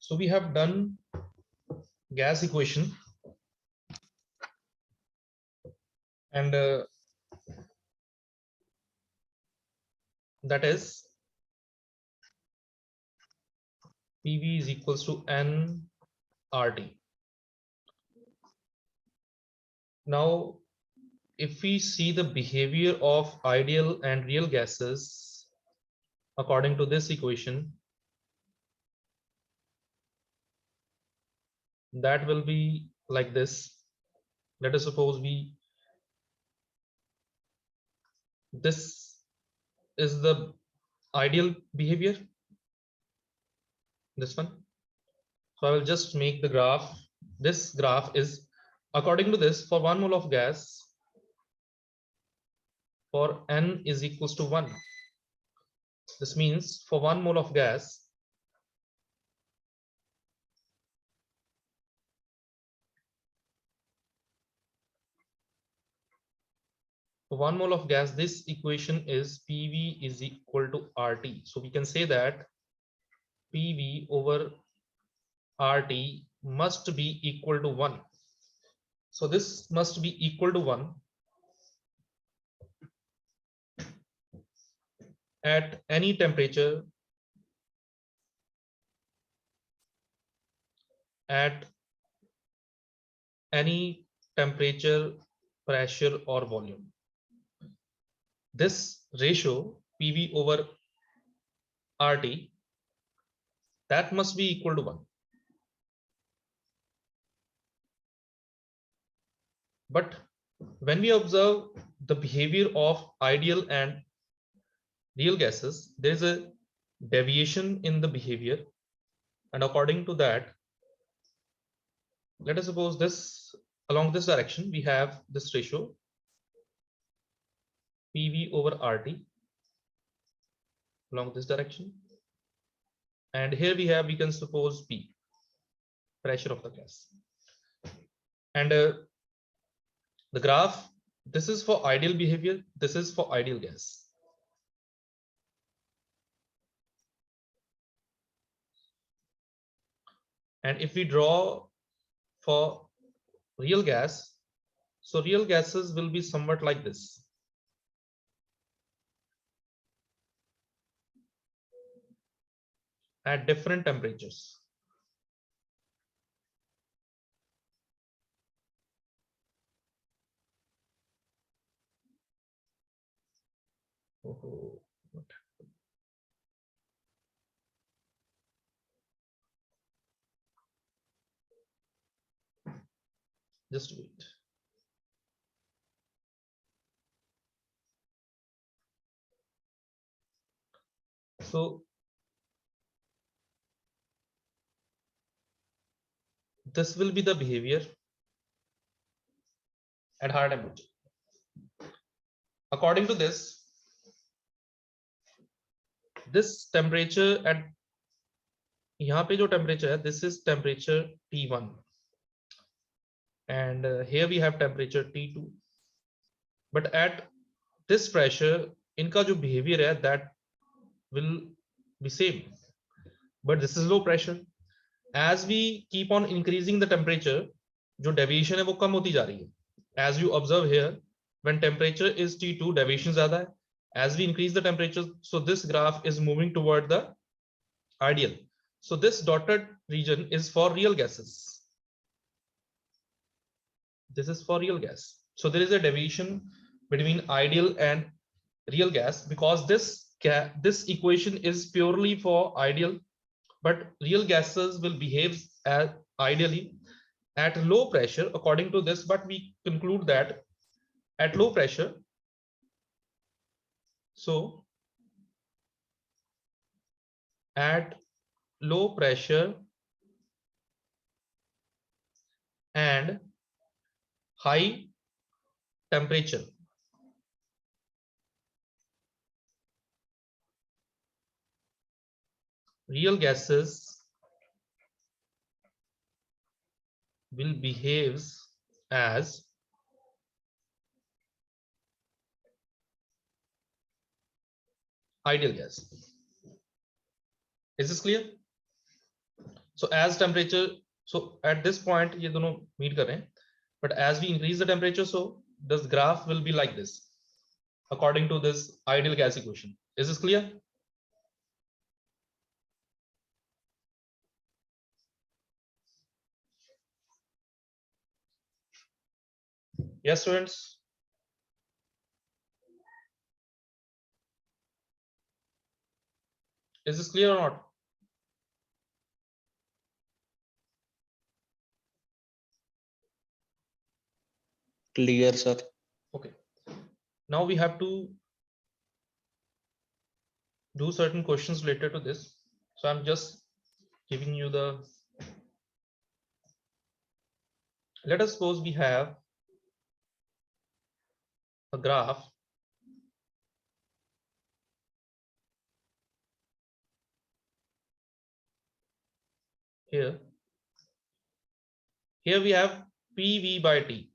So we have done gas equation, and that is PV is equals to N RT. Now, if we see the behavior of ideal and real gases according to this equation, that will be like this. Let us suppose this is the ideal behavior, this one. So I will just make the graph. This graph is according to this, for 1 mole of gas, for N is equals to 1. This means for 1 mole of gas, for 1 mole of gas, this equation is PV is equal to RT. So we can say that PV over RT must be equal to 1. So this must be equal to 1 at any temperature, at any temperature, pressure or volume. This ratio PV over RT, that must be equal to 1. But when we observe the behavior of ideal and real gases, there is a deviation in the behavior, and according to that, let us suppose this along this direction we have this ratio PV over RT along this direction, and here we can suppose P, pressure of the gas, and the graph, this is for ideal behavior, this is for ideal gas. And if we draw for real gas, so real gases will be somewhat like this. At different temperatures. Oh, just wait. So this will be the behavior at higher temperature. According to this temperature at यहाँ पे जो temperature है, this is temperature T1, and here we have temperature T2. But at this pressure, इनका जो behavior है, that will be same. But this is low pressure. As we keep on increasing the temperature, जो deviation है वो कम होती जा रही है. As you observe here, when temperature is T2, deviation ज़्यादा है. As we increase the temperature, so this graph is moving toward the ideal. So this dotted region is for real gases. This is for real gas. So there is a deviation between ideal and real gas, because this equation is purely for ideal, but real gases will behave as ideally at low pressure according to this. But we conclude that at low pressure, so at low pressure and high temperature, real gases will behave as ideal gas. Is this clear? So as temperature, so at this point ये दोनों meet कर रहे हैं, but as we increase the temperature, so this graph will be like this according to this ideal gas equation. Is this clear? Yes, students. Is this clear or not? Clear, sir. Okay. Now we have to do certain questions related to this. So I'm just giving you the, let us suppose we have a graph here. Here we have PV by T.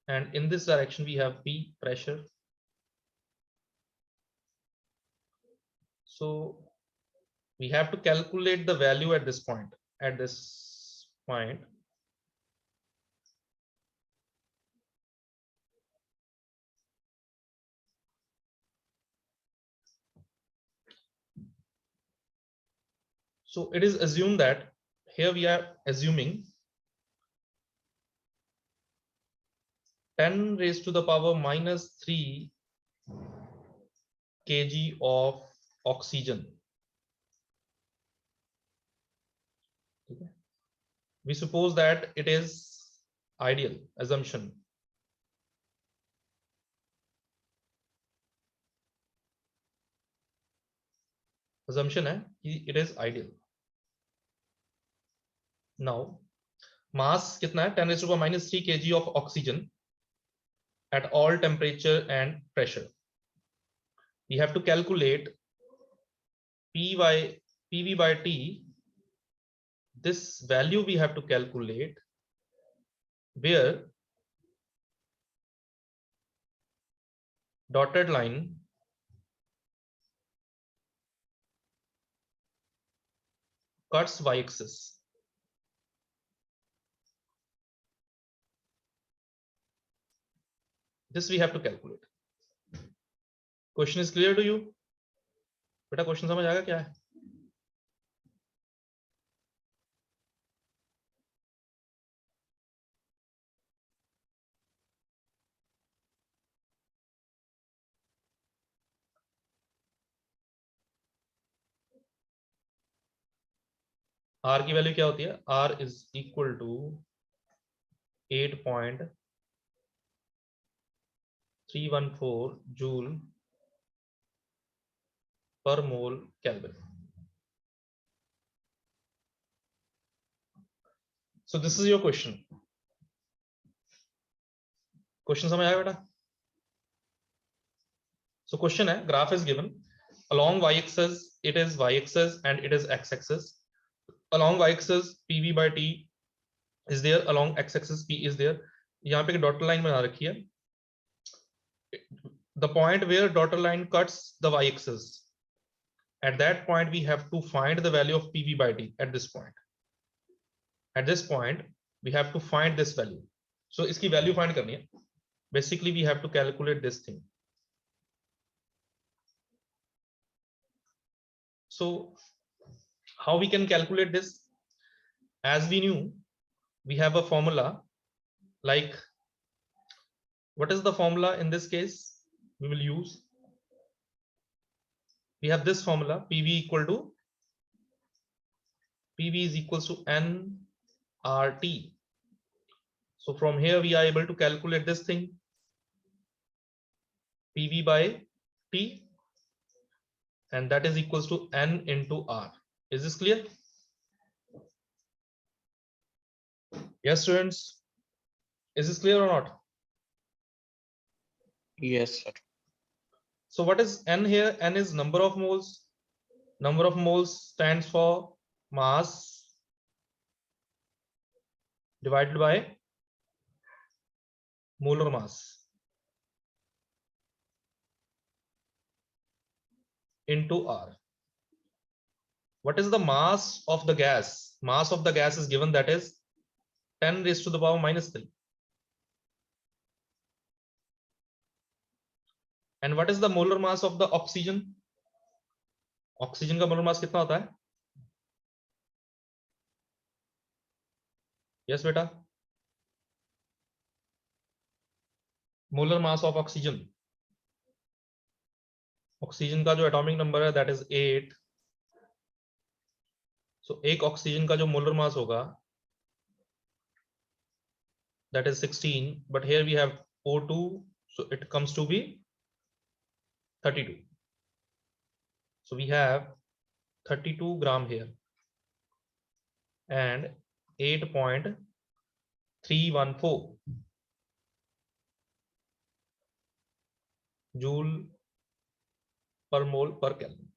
And in this direction, we have P, pressure. So we have to calculate the value at this point. At this point, so it is assumed that here we are assuming 10 raised to the power minus 3 kg of oxygen. We suppose that it is ideal assumption. Assumption है कि it is ideal. Now mass कितना है 10 raised to the power minus 3 kg of oxygen at all temperature and pressure. We have to calculate PV by T. This value we have to calculate where dotted line cuts y-axis. This we have to calculate. Question is clear to you? बेटा question समझ आएगा क्या है? R की value क्या होती है? R is equal to 8.314 joule per mole Kelvin. So this is your question. Question समझ आया बेटा? So question है, graph is given along y-axis, it is y-axis and it is x-axis. Along y-axis PV by T is there, along x-axis P is there. यहाँ पे एक dotted line बना रखी है. The point where dotted line cuts the y-axis, at that point we have to find the value of PV by T at this point. At this point we have to find this value. So इसकी value find करनी है. Basically we have to calculate this thing. So how we can calculate this? As we knew, we have a formula. Like, what is the formula in this case? We will use, we have this formula, PV is equals to nRT. So from here we are able to calculate this thing, PV by T, and that is equals to N into R. Is this clear? Yes, students. Is this clear or not? Yes, sir. So what is N here? N is number of moles. Number of moles stands for mass divided by molar mass into R. What is the mass of the gas? Mass of the gas is given, that is 10 raised to the power minus 3. And what is the molar mass of the oxygen? Oxygen का molar mass कितना होता है? Yes बेटा, molar mass of oxygen, oxygen का जो atomic number है that is 8. सो एक oxygen का जो मोलर मास होगा that is 16, but here we have O2, so it comes to be 32. So we have 32 gram here and 8.314 joule per mole per Kelvin.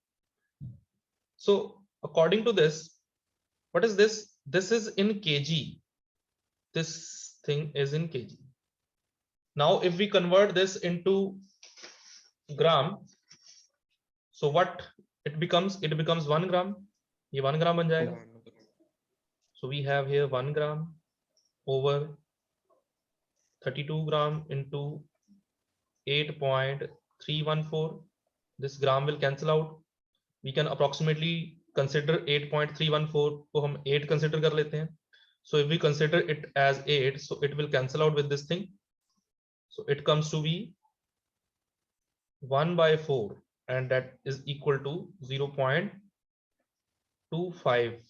So according to this, what is this? This is in kg. This thing is in kg. Now if we convert this into gram, so what it becomes? It becomes 1 gram. ये 1 gram बन जाएगा. So we have here 1 gram over 32 gram into 8.314. This gram will cancel out. We can approximately consider 8.314 को हम 8 consider कर लेते हैं. So if we consider it as 8, so it will cancel out with this thing. So it comes to be 1 by 4, and that is equal to 0.25.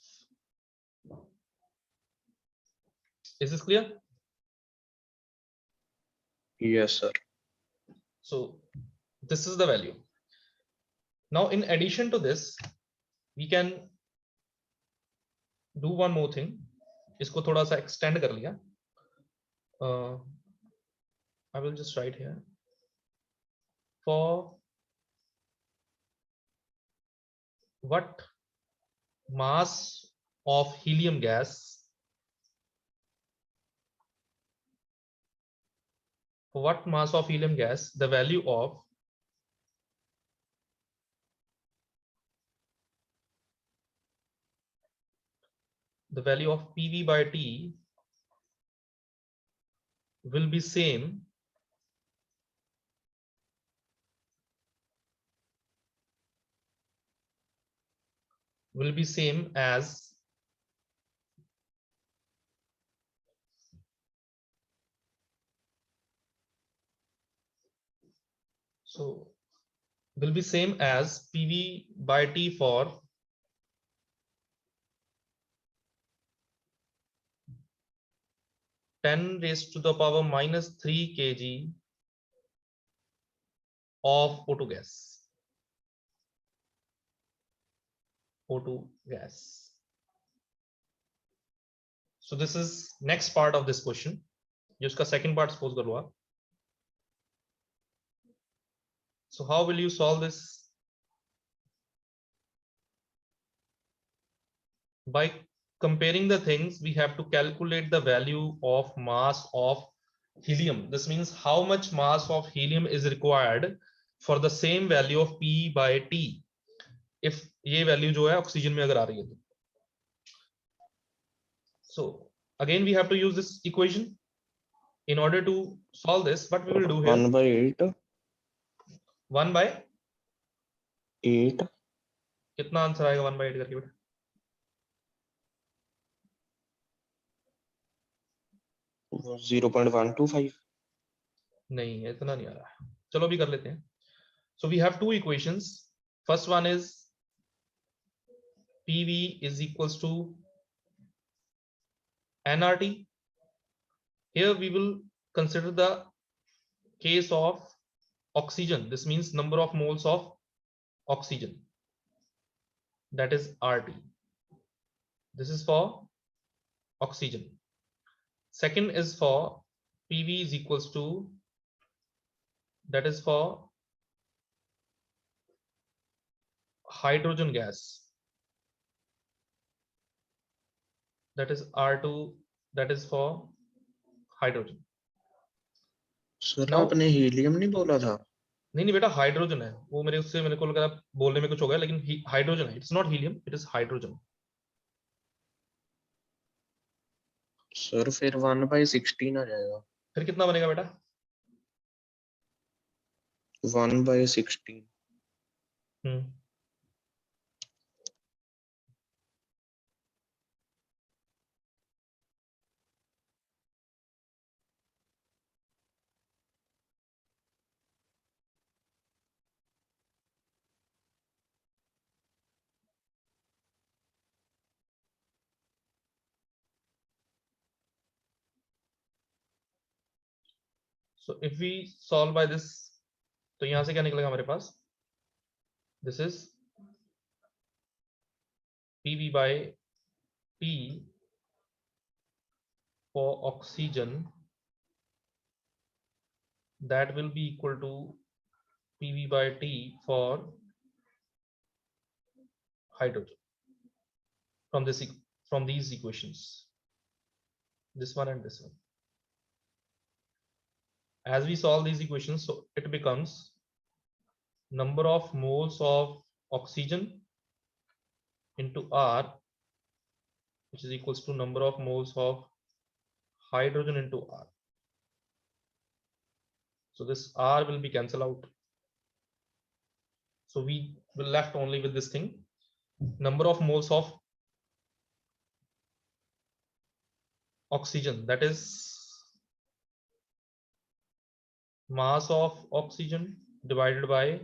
Is this clear? Yes, sir. So this is the value. Now in addition to this, we can do one more thing. इसको थोड़ा सा extend कर लिया. I will just write here for what mass of helium gas, for what mass of helium gas the value of PV by T will be same as PV by T for 10 raised to the power minus 3 kg of O2 gas. O2 gas. So this is next part of this question. जिसका second part suppose कर लो आप. So how will you solve this? By comparing the things, we have to calculate the value of mass of helium. This means how much mass of helium is required for the same value of P by T. If ये value जो है oxygen में अगर आ रही है तो. So again we have to use this equation in order to solve this. What we will do here? 1 by 8. 1 by 8. कितना answer आएगा 1 by 8 करके बेटा? वो 0.125. नहीं इतना नहीं आ रहा. चलो अभी कर लेते हैं. So we have two equations. First one is PV is equals to nRT. Here we will consider the case of oxygen. This means number of moles of oxygen, that is RT. This is for oxygen. Second is for PV is equals to, that is for hydrogen gas, that is R2, that is for hydrogen. Sir Now आपने helium नहीं बोला था? नहीं नहीं बेटा, hydrogen है वो, मेरे उससे मेरे को लगा बोलने में कुछ हो गया, लेकिन हाइड्रोजन है, it's not helium, it is hydrogen. Sir फिर 1/16 आ जाएगा। फिर कितना बनेगा बेटा? 1/16। हम्म, so if we solve by this, तो यहां से क्या निकलेगा हमारे पास? This is pv by p for oxygen, that will be equal to pv by t for hydrogen, from this from these equations, this one and this one. As we solve these equations, so it becomes number of moles of oxygen into R, which is equals to number of moles of hydrogen into R. So this R will be cancelled out. So we will left only with this thing, number of moles of oxygen, that is mass of oxygen divided by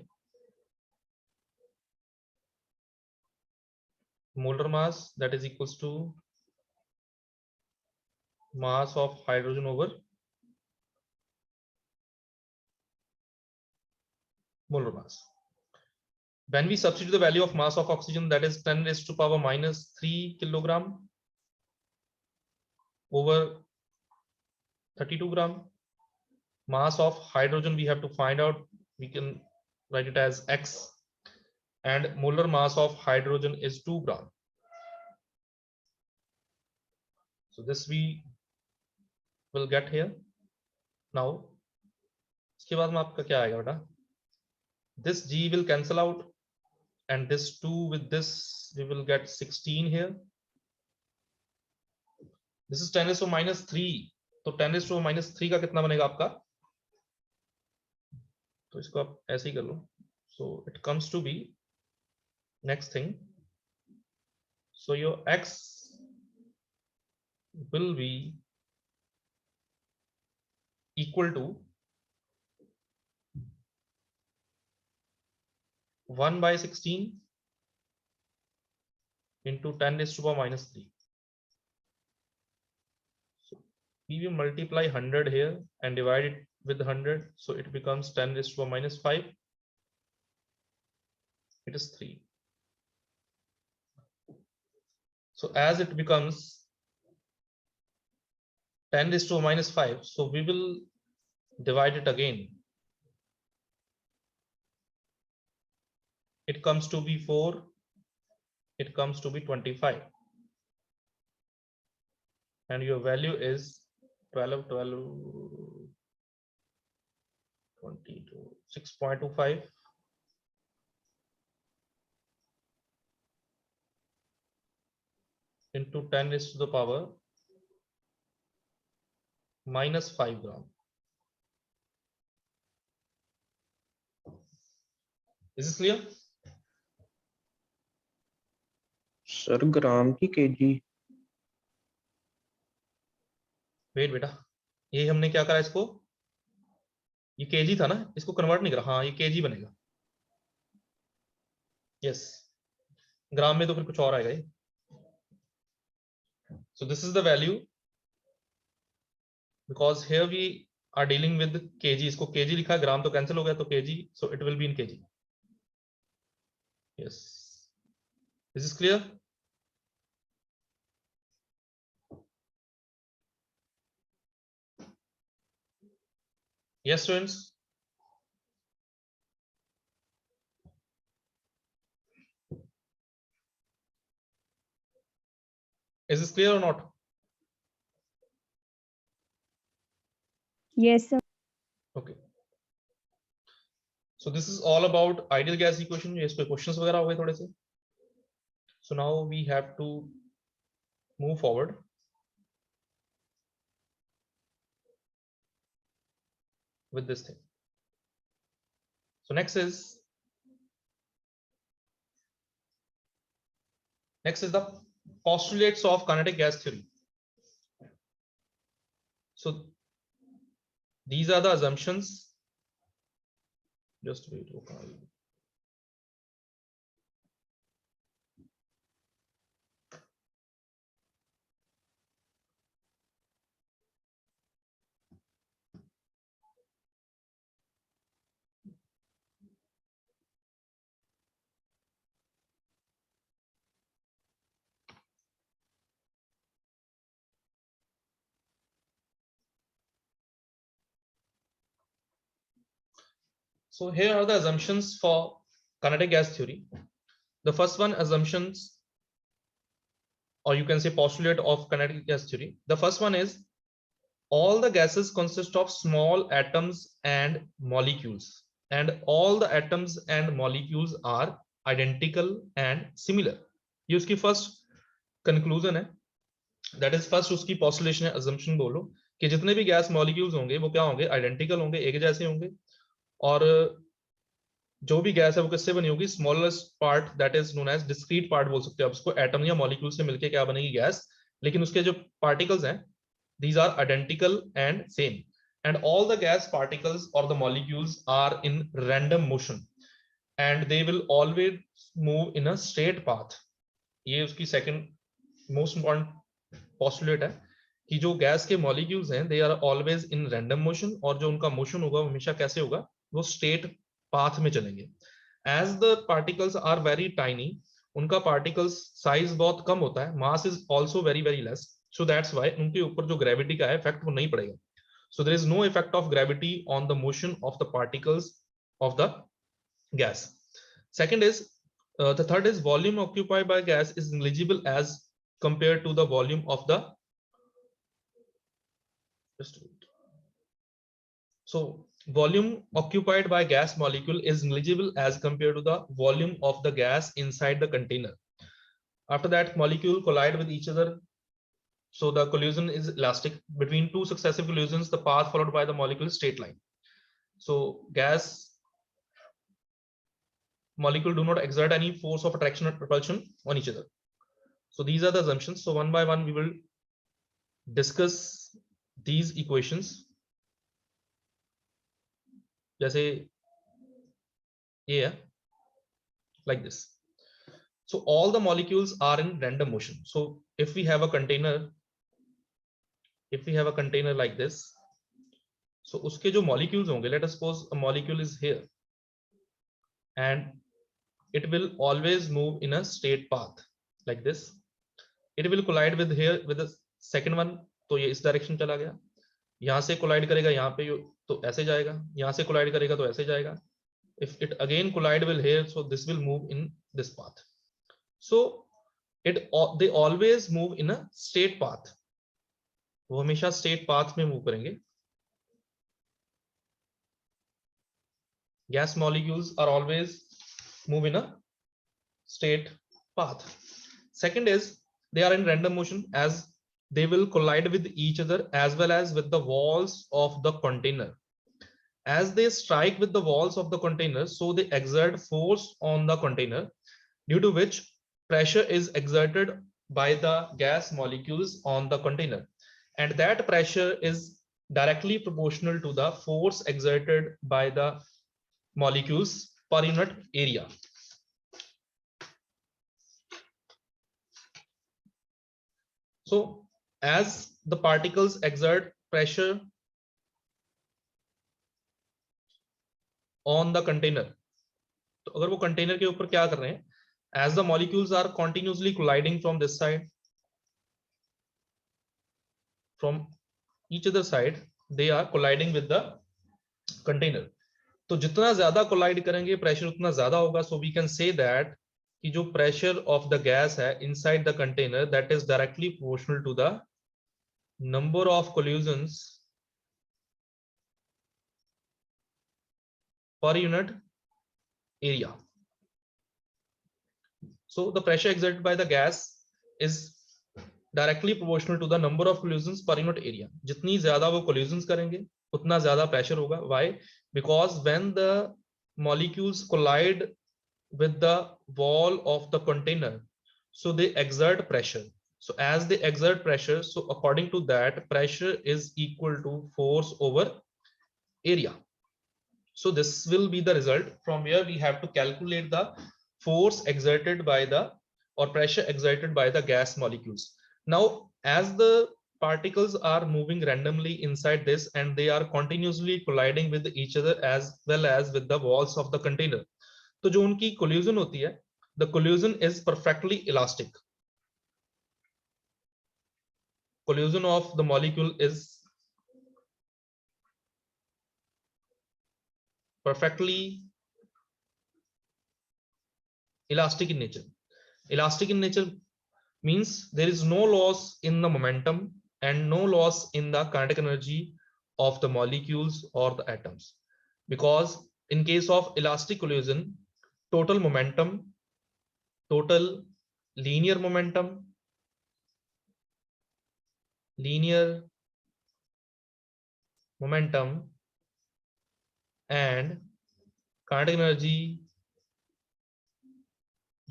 molar mass, that is equals to mass of hydrogen over molar mass. When we substitute the value of mass of oxygen, that is 10 raised to power minus 3 kilogram over 32 gram. Mass of hydrogen we have to find out, we can write it as x, and molar mass of hydrogen is 2 gram. So this we will get here. Now इसके बाद में आपका क्या आएगा बेटा? This g will cancel out, and this 2 with this we will get 16 here. This is 10 raised to minus 3, तो 10 raised to minus 3 का कितना बनेगा आपका? तो इसको आप ऐसे ही कर लो. So it comes to be next thing. So your x will be equal to 1/16 into 10 raised to power minus 3. So we will multiply 100 here and divide it with 100, so it becomes 10 raised to power minus 5. It is 3. So as it becomes 10 raised to minus 5, so we will divide it again. It comes to be 4, it comes to be 25, and your value is 12, 22, 6.25 into 10 raised to the power minus 5 gram. Is this clear? Sir gram की kg. Wait बेटा, ये हमने क्या करा इसको, ये KG था ना, इसको कन्वर्ट नहीं करा, हाँ ये केजी बनेगा. यस, ग्राम में तो फिर कुछ और आएगा ये. So this is the value, because here we are dealing with kg. इसको kg लिखा है, ग्राम तो कैंसिल हो गया, तो kg, so it will be in kg. Yes, this is clear? Yes students? Is this clear or not? Yes, sir. Okay. So this is all about ideal gas equation. ये इस पे questions वगैरह हो गए थोड़े से. So now we have to move forward. With this thing. So next is the postulates of kinetic gas theory. So these are the assumptions. Just wait. Okay. So here are the assumptions for kinetic gas theory. The first one, assumptions, or you can say postulate of kinetic gas theory. The first one is all the gases consist of small atoms and molecules, and all the atoms and molecules are identical and similar. ये उसकी first conclusion है. That is first उसकी postulation है, assumption बोलो कि जितने भी gas molecules होंगे वो क्या होंगे, आइडेंटिकल होंगे, एक जैसे होंगे, और जो भी गैस है वो किससे बनी होगी, smallest part, that is known as discrete part बोल सकते हो आप उसको, एटम या मॉलिक्यूल से मिलके क्या बनेगी, गैस. लेकिन उसके जो पार्टिकल्स हैं, these are identical and same, and all the gas particles or the molecules are in random motion and they will always move in a straight path. ये उसकी second most important postulate है कि जो gas के molecules हैं they are always in random motion, और जो उनका मोशन होगा वो हमेशा कैसे होगा, वो स्ट्रेट पाथ में चलेंगे. As the particles are very tiny, उनका पार्टिकल्स साइज बहुत कम होता है, mass is also very very less, so that's why उनके ऊपर जो ग्रेविटी का है इफेक्ट वो नहीं पड़ेगा. So there is no effect of gravity on the motion of the particles of the gas. Second is the third is volume occupied by gas is negligible as compared to the volume of the so volume occupied by gas molecule is negligible as compared to the volume of the gas inside the container. After that, molecule collide with each other, so the collision is elastic. Between two successive collisions, the path followed by the molecule is straight line. So gas molecule do not exert any force of attraction or propulsion on each other. So these are the assumptions. So one by one we will discuss these equations. जैसे ये है like this. So all the molecules are in random motion. So if we have a container like this, so उसके जो molecules होंगे, let us suppose a molecule is here and it will always move in a straight path like this. It will collide with here with the second one, तो ये इस direction चला गया, यहाँ से collide करेगा यहाँ पे तो ऐसे जाएगा, यहाँ से collide करेगा तो ऐसे जाएगा. If it again collide will here, so this will move in this path. So they always move in a straight path. वो हमेशा straight path में move करेंगे. Gas molecules are always move in a straight path. Second is they are in random motion as they will collide with each other as well as with the walls of the container. As they strike with the walls of the container, so they exert force on the container, due to which pressure is exerted by the gas molecules on the container, and that pressure is directly proportional to the force exerted by the molecules per unit area. So as the particles exert pressure on the container, तो अगर वो container के ऊपर क्या कर रहे हैं, as the molecules are continuously colliding from this side, from each other side, they are colliding with the container. तो जितना ज्यादा कोलाइड करेंगे प्रेशर उतना ज्यादा होगा. So we can say that कि जो प्रेशर ऑफ द गैस है inside the container, that is directly proportional to the number of collisions per unit area. So the pressure exerted by the gas is directly proportional to the number of collisions per unit area. जितनी ज्यादा वो collisions करेंगे उतना ज्यादा pressure होगा. Why? Because when the molecules collide with the wall of the container, so they exert pressure. So as they exert pressure, so according to that, pressure is equal to force over area. So this will be the result. From where we have to calculate the force exerted by the, or pressure exerted by the gas molecules. Now, as the particles are moving randomly inside this and they are continuously colliding with each other as well as with the walls of the container, तो जो उनकी collision होती है, the collision is perfectly elastic. Collision of the molecule is perfectly elastic in nature. Elastic in nature means there is no loss in the momentum and no loss in the kinetic energy of the molecules or the atoms. Because in case of elastic collision, total momentum, total linear momentum, linear momentum and kinetic energy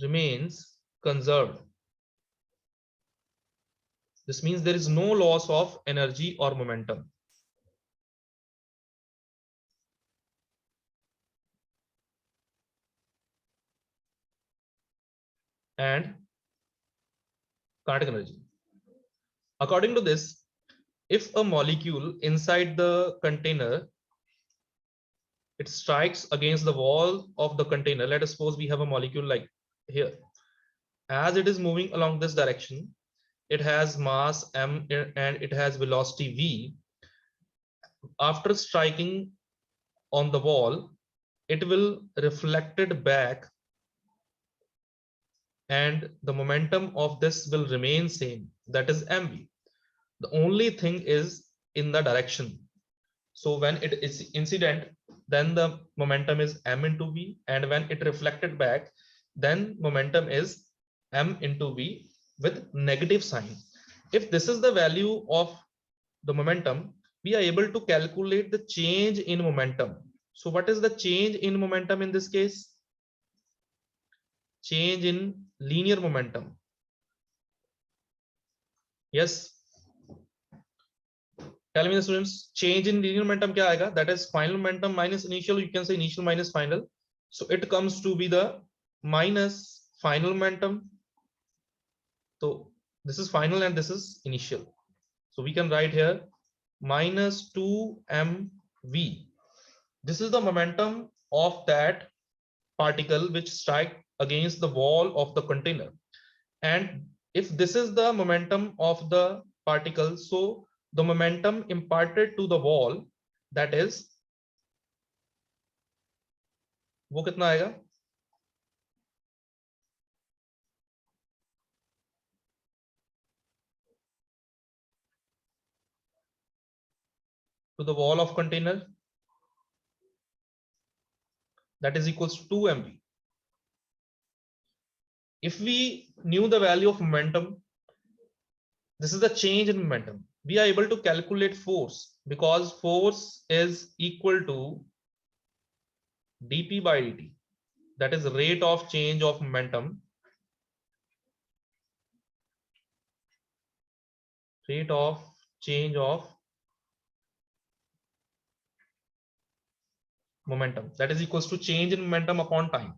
remains conserved. This means there is no loss of energy or momentum. And kinetic energy. According to this, if a molecule inside the container, it strikes against the wall of the container, let us suppose we have a molecule like here. As it is moving along this direction, it has mass m and it has velocity v. After striking on the wall, it will reflect it back and the momentum of this will remain same, that is mv. The only thing is in the direction. So when it is incident, then the momentum is m into v, and when it reflected back, then momentum is m into v with negative sign. If this is the value of the momentum, we are able to calculate the change in momentum. So what is the change in momentum in this case? Change in linear momentum. Yes. Tell me the students, change in linear momentum kya aayega? That is final momentum minus initial. You can say initial minus final. So it comes to be the minus final momentum. So this is final and this is initial. So we can write here minus 2mv. This is the momentum of that particle which strike against the wall of the container. And if this is the momentum of the particle, so the momentum imparted to the wall, that is वो कितना आएगा? To the wall of container, that is equals to 2mv. If we knew the value of momentum, this is the change in momentum, we are able to calculate force, because force is equal to dp by dt, that is rate of change of momentum, rate of change of momentum, that is equals to change in momentum upon time.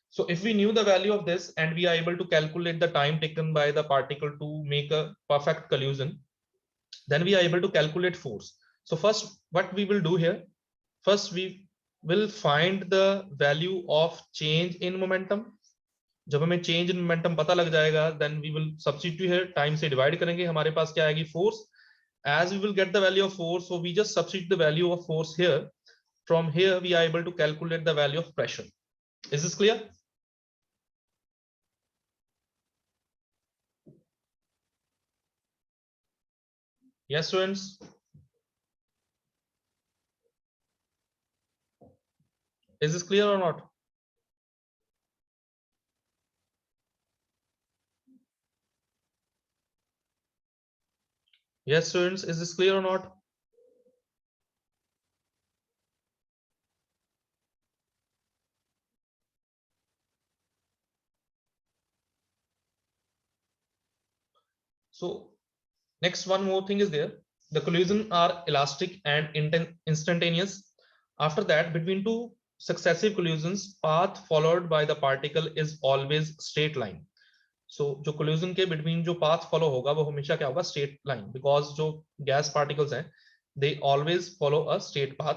So if we knew the value of this and we are able to calculate the time taken by the particle to make a perfect collision, then we are able to calculate force. So first what we will do here, first we will find the value of change in momentum. जब हमें change in momentum पता लग जाएगा, then we will substitute here, time से divide करेंगे, हमारे पास क्या आएगी? Force. As we will get the value of force, so we just substitute the value of force here. From here we are able to calculate the value of pressure. Is this clear? Yes, students. Is this clear or not? Yes, students, is this clear or not? So next, one more thing is there. The collision are elastic and instantaneous. After that, between two successive collisions, path followed by the particle is always straight line. सो जो collision के between जो path follow होगा वो हमेशा क्या होगा, straight line, because जो gas particles हैं they always follow a straight path,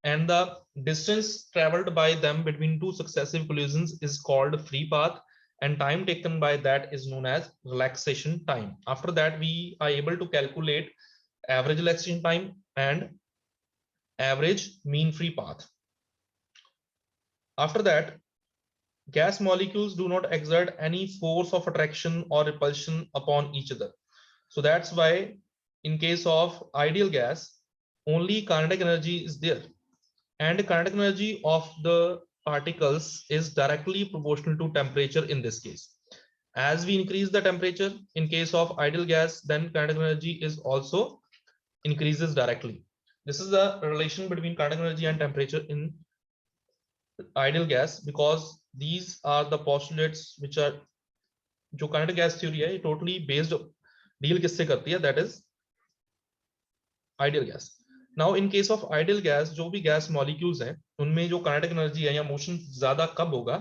and the distance travelled by them between two successive collisions is called free path, and time taken by that is known as relaxation time. After that we are able to calculate average relaxation time and average mean free path. After that, gas molecules do not exert any force of attraction or repulsion upon each other. So that's why in case of ideal gas, only kinetic energy is there. And the kinetic energy of the particles is directly proportional to temperature in this case. As we increase the temperature in case of ideal gas, then kinetic energy is also increases directly. This is the relation between kinetic energy and temperature in ideal gas, because these are the postulates which are, जो kinetic gas theory है ये totally based deal किससे करती है, that is ideal gas. Now in case of ideal gas, जो भी gas molecules हैं उनमें जो kinetic energy है या motion ज्यादा कब होगा,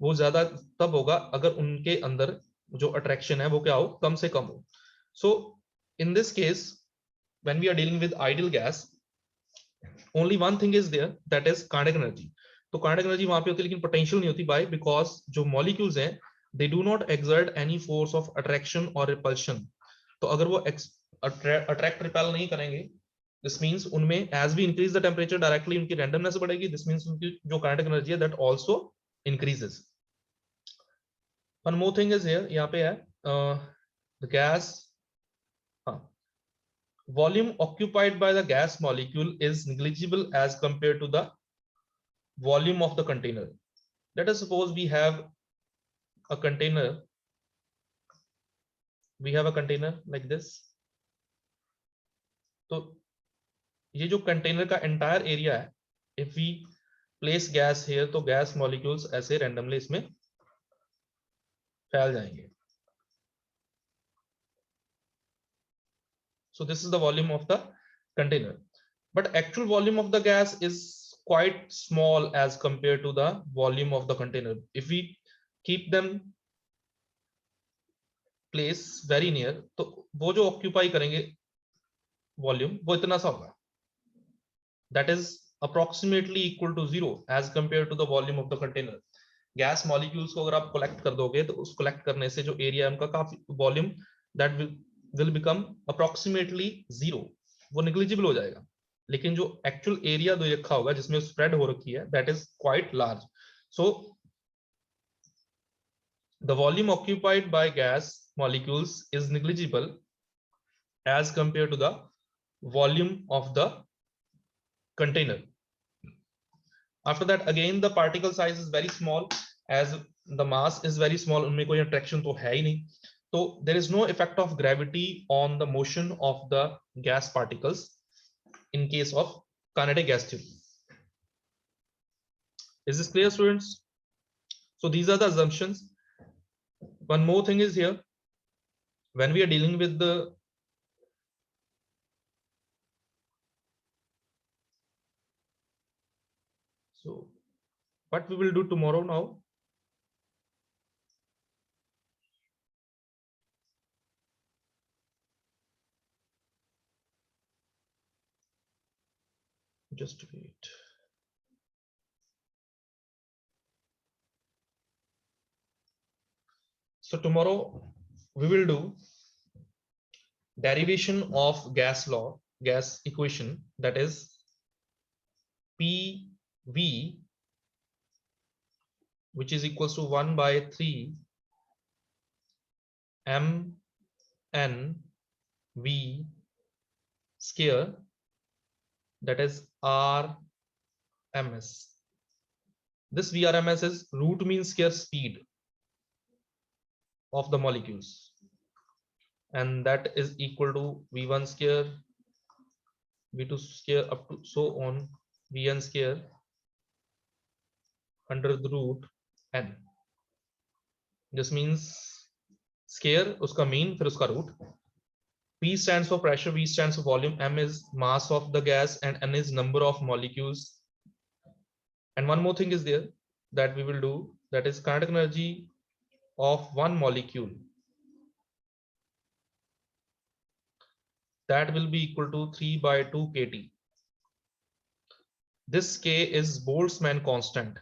वो ज्यादा तब होगा अगर उनके अंदर जो attraction है वो क्या हो, कम से कम हो. So in this case, when we are dealing with ideal gas, only one thing is there, that is kinetic energy. तो kinetic energy वहां पे होती है लेकिन potential नहीं होती. Why? Because जो molecules हैं they do not exert any force of attraction or repulsion. तो अगर वो attract repel नहीं करेंगे, this means उनमें as we increase the temperature directly उनकी randomness बढ़ेगी. This means उनकी जो kinetic energy है that also increases. One more thing is here, यहाँ पे है the gas, हाँ, volume occupied by the gas molecule is negligible as compared to the volume of the container. Let us suppose we have a container, like this. तो ये जो container का entire area है, if we place gas here तो gas molecules ऐसे randomly इसमें फैल जाएंगे. So this is the volume of the container, but actual volume of the gas is quite small as compared to the volume of the container. If we keep them place very near, तो वो जो occupy करेंगे volume वो इतना सा होगा, that is approximately equal to 0 as compared to the volume of the container. Gas molecules को अगर आप कलेक्ट कर दोगे तो उस कलेक्ट करने से जो एरिया है उनका काफी volume that will become approximately 0, वो निग्लिजिबल हो जाएगा. लेकिन जो एक्चुअल एरिया दो रखा होगा जिसमें स्प्रेड हो रखी है that is quite large. So the volume occupied by gas molecules is negligible as compared to the volume of the container. After that, again the particle size is very small, as the mass is very small, उनमें कोई attraction तो है ही नहीं. So there is no effect of gravity on the motion of the gas particles in case of kinetic gas theory. Is this clear, students? So these are the assumptions. One more thing is here, when we are dealing with the so what we will do tomorrow now, just wait. So tomorrow we will do derivation of gas law, gas equation, that is PV, which is equals to 1 by 3 mnv square, that is RMS. This VRMS is root mean square speed of the molecules, and that is equal to v1 square, v2 square up to so on vn square under the root n. This means square uska mean फिर uska root. P stands for pressure, V stands for volume, M is mass of the gas, and N is number of molecules. And one more thing is there that we will do, that is kinetic energy of one molecule, that will be equal to 3 by 2 kT. This K is Boltzmann constant.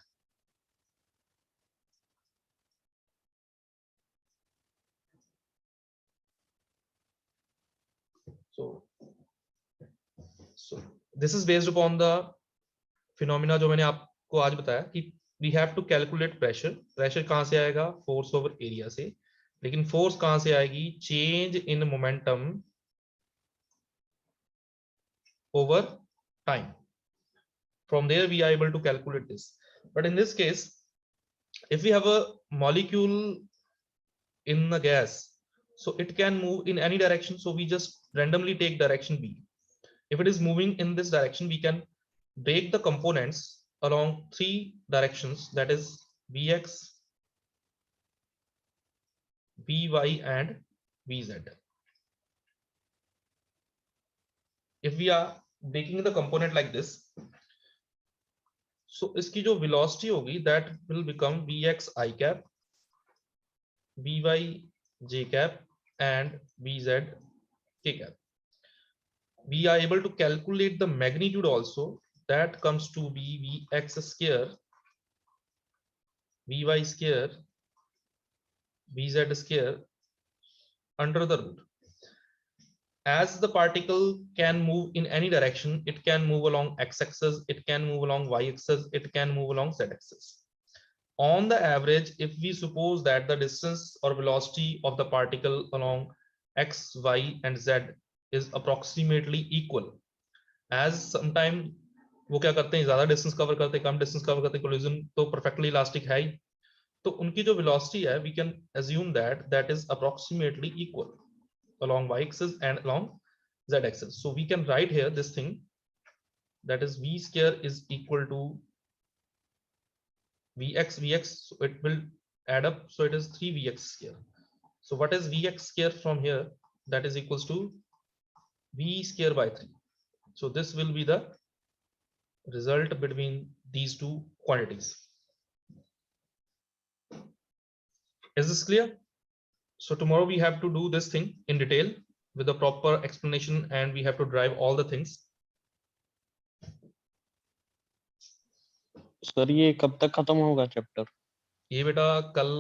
So this is based upon the phenomena जो मैंने आपको आज बताया कि we have to calculate pressure. Pressure कहाँ से आएगा? Force over area से. लेकिन force कहाँ से आएगी? Change in momentum over time. From there we are able to calculate this. But in this case, if we have a molecule in the gas, so it can move in any direction. So we just randomly take direction B. If it is moving in this direction, we can break the components along 3 directions, that is Vx, Vy and Vz. If we are breaking the component like this, so iski jo velocity hogi, that will become Vx I cap, Vy j cap and Vz k cap. We are able to calculate the magnitude also, that comes to be Vx square, Vy square, Vz square under the root. As the particle can move in any direction, it can move along x-axis, it can move along y-axis, it can move along z-axis. On the average, if we suppose that the distance or velocity of the particle along x, y and z is approximately equal, as sometime वो क्या करते हैं, ज्यादा distance cover करते हैं, कम distance cover करते हैं, collision तो परफेक्टली इलास्टिक है ही, तो उनकी जो वेलोसिटी है, we can assume that that is approximately equal along y-axis and along z-axis. So we can write here this thing, that is v square is equal to vx, so it will add up, so it is 3vx square. So what is vx square from here? That is equals to v square by 3. So this will be the result between these two quantities. Is this clear? So tomorrow we have to do this thing in detail with a proper explanation, and we have to drive all the things. Sir ये कब तक खत्म होगा chapter? ये बेटा कल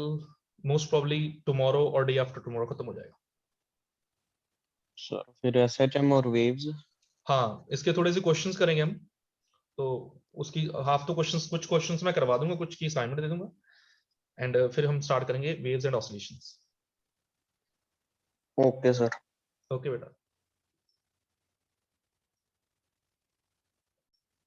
most probably tomorrow और day after tomorrow खत्म हो जाएगा सर। फिर एसएचएम और वेव्स? हाँ, इसके थोड़े से क्वेश्चंस करेंगे हम, तो उसकी हाफ तो क्वेश्चंस, कुछ क्वेश्चंस मैं करवा दूंगा, कुछ की असाइनमेंट दे दूंगा, एंड फिर हम स्टार्ट करेंगे waves and oscillations. Okay sir. Okay बेटा.